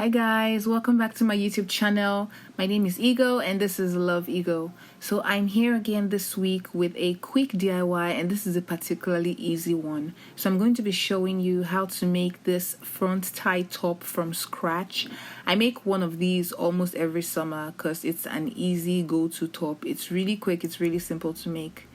Hi guys, welcome back to my YouTube channel. My name is Ego and this is Love Ego. So I'm here again this week with a quick DIY, and this is a particularly easy one. So I'm going to be showing you how to make this front tie top from scratch. I make one of these almost every summer because it's an easy go-to top. It's really quick, it's really simple to make.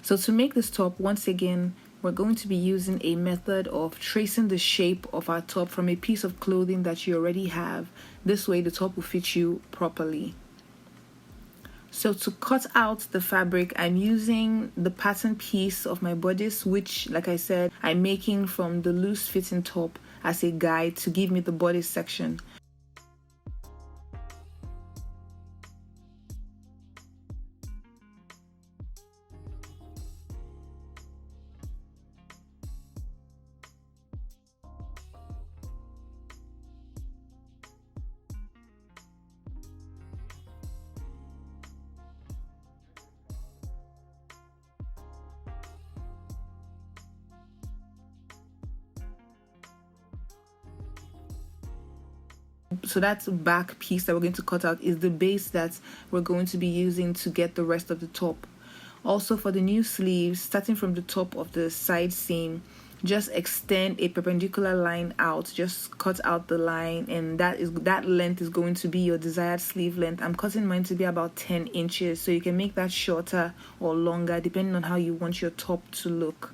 So to make this top, once again, we're going to be using a method of tracing the shape of our top from a piece of clothing that you already have. This way the top will fit you properly. So to cut out the fabric, I'm using the pattern piece of my bodice, which, like I said, I'm making from the loose fitting top as a guide to give me the bodice section. So that back piece that we're going to cut out is the base that we're going to be using to get the rest of the top. Also, for the new sleeves, starting from the top of the side seam, just extend a perpendicular line out. Just cut out the line, and that length is going to be your desired sleeve length. I'm cutting mine to be about 10 inches, so you can make that shorter or longer depending on how you want your top to look.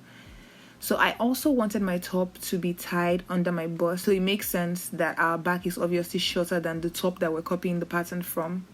So I also wanted my top to be tied under my bust, so it makes sense that our back is obviously shorter than the top that we're copying the pattern from.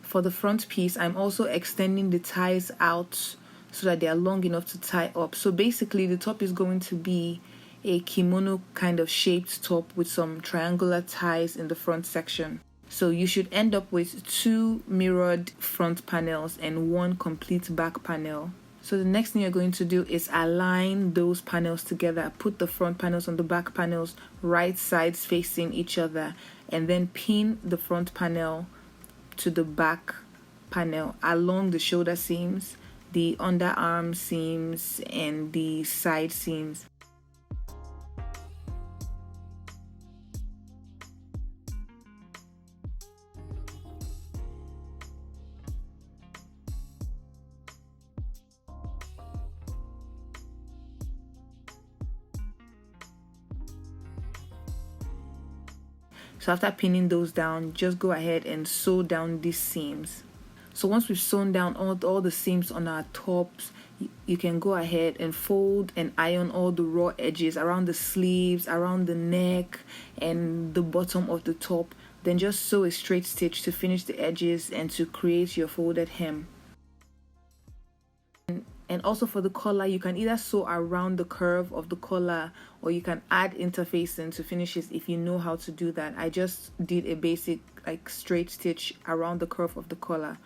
For the front piece, I'm also extending the ties out so that they are long enough to tie up. So basically the top is going to be a kimono kind of shaped top with some triangular ties in the front section. So you should end up with 2 mirrored front panels and 1 complete back panel. So the next thing you're going to do is align those panels together. Put the front panels on the back panels, right sides facing each other, and then pin the front panel to the back panel along the shoulder seams, the underarm seams, and the side seams. So after pinning those down, just go ahead and sew down these seams. So once we've sewn down all the seams on our tops, you can go ahead and fold and iron all the raw edges around the sleeves, around the neck, and the bottom of the top. Then just sew a straight stitch to finish the edges and to create your folded hem. And also for the collar, you can either sew around the curve of the collar or you can add interfacing to finish it if you know how to do that. I just did a basic straight stitch around the curve of the collar.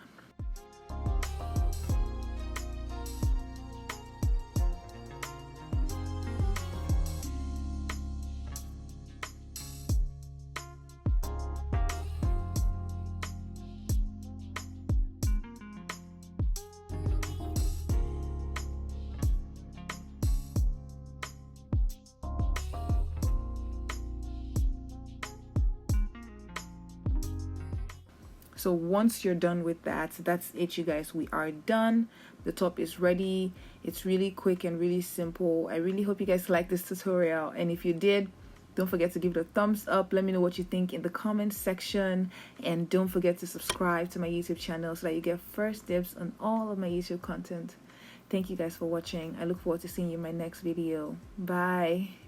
So once you're done with that, that's it, you guys. We are done. The top is ready. It's really quick and really simple. I really hope you guys like this tutorial, and if you did, Don't forget to give it a thumbs up. Let me know what you think in the comments section. And don't forget to subscribe to my YouTube channel so that you get first dibs on all of my YouTube content. Thank you guys for watching. I look forward to seeing you in my next video. Bye.